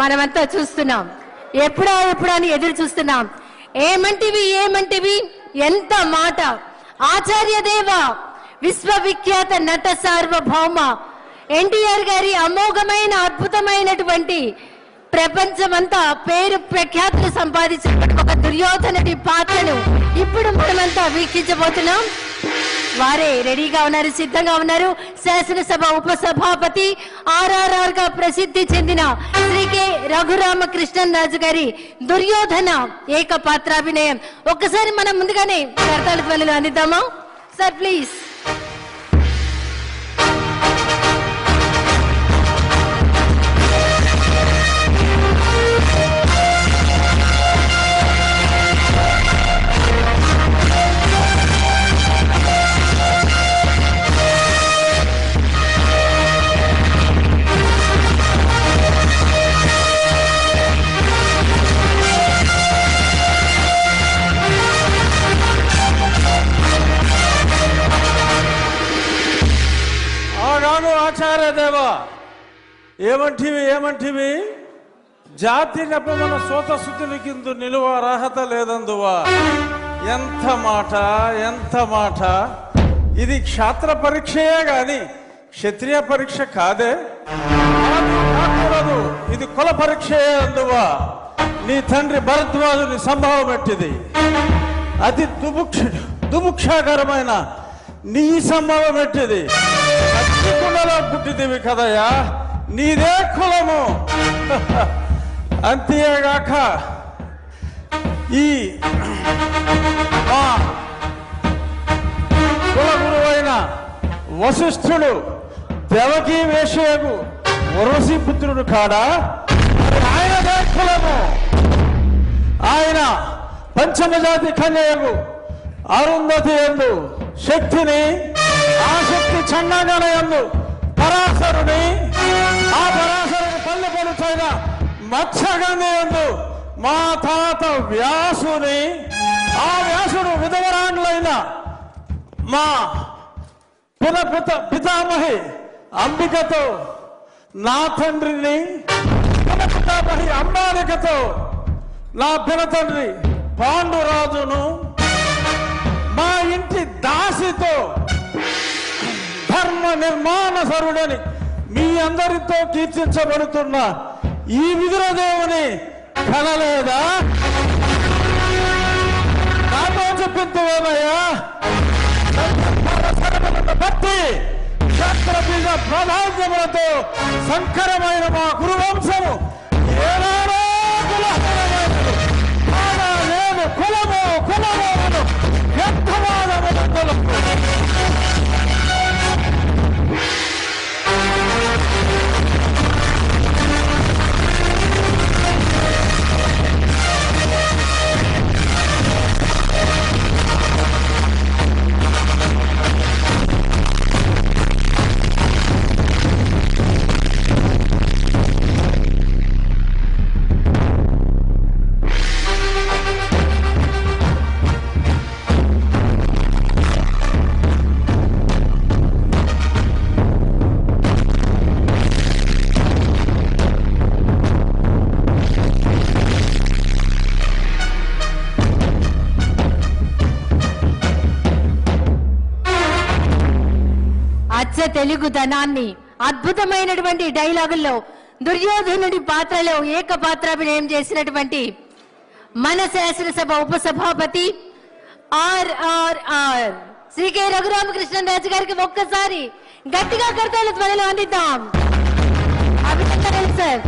మనమంతా చూస్తున్నాం. ఎప్పుడా అని ఎదురు చూస్తున్నాం. ఏమంటివి ఎంత మాట. ఆచార్య దేవ విశ్వవిఖ్యాత నట సార్వభౌమ ఎన్టీఆర్ గారి అమోఘమైన అద్భుతమైనటువంటి ప్రపంచమంతా పేరు ప్రఖ్యాతులు సంపాదించిన ఒక దుర్యోధనుడి పాత్రను ఇప్పుడు మనమంతా వీక్షించబోతున్నాం. వారే రెడీగా ఉన్నారు, సిద్ధంగా ఉన్నారు. శాసనసభ ఉపసభాపతి RRR గా ప్రసిద్ధి చెందిన శ్రీ కె రఘురామకృష్ణన్ రాజు గారి దుర్యోధన ఏకపాత్రాభినయం. ఒక్కసారి మనం ముందుగానే కర్తాళ ధ్వనులు అందిద్దామా సార్, ప్లీజ్. ఆచార్య దేవ ఏమంటివి జాతి నెపమన సోత శుద్ధుల కింద నిలువ అర్హత లేదందువా. ఎంత మాట. ఇది క్షాత్ర పరీక్షయే గాని క్షత్రియ పరీక్ష కాదే. కాకూడదు, ఇది కుల పరీక్షయే అందువా. నీ తండ్రి భరద్వాజుని సంభవం ఎట్టిది. అతి దుముక్షాకరమైన నీ సంభవం ఎట్టిది. కులలో పుట్టిదివి కదయ్యా, నీదే కులము. అంతేగాక ఈ మా కుల గురువైన వశిష్ఠుడు దేవకీ వేషయగు వరసి పుత్రుడు కాడా, ఆయనదే కులము. ఆయన పంచమజాతి కన్యయగు అరుంధతి యందు శక్తిని, ఆ శక్తి చండాగణ యందు పరాశరుని, ఆ పరాశరుని పల్లె పడుతైన మత్స్యగంధి యందు మా తాత వ్యాసుని, ఆ వ్యాసుడు విధవరాండ్లైన మా పితామహి అంబికతో, నా తండ్రిని పితామహి అంబాలికతో, నా పినతండ్రి పాండురాజును, మా ఇంటి దాసితో ధర్మ నిర్మాణ సరుడని మీ అందరితో కీర్తించబడుతున్న ఈ విదురదేవుని కనలేదా? నాతో చెప్పిందేమయ్యా. భక్తి క్షత్రబీజ ప్రాధాన్యములతో సంకరమైన మా గురువంశము ఏనాడో కులహీనమైనది. నేను కులము వ్యర్థవాదములు. తెలుగుదనాన్ని అద్భుతమైనటువంటి డైలాగుల్లో దుర్యోధనుడి పాత్రలో ఏకపాత్రాభినయం చేసినటువంటి మన శాసనసభ ఉపసభాపతి RRR శ్రీ కె రఘురామకృష్ణన్ రాజు గారికి ఒక్కసారి గట్టిగా కర్తాళ ధ్వనులు అందిద్దాం. అభినందనలు సార్.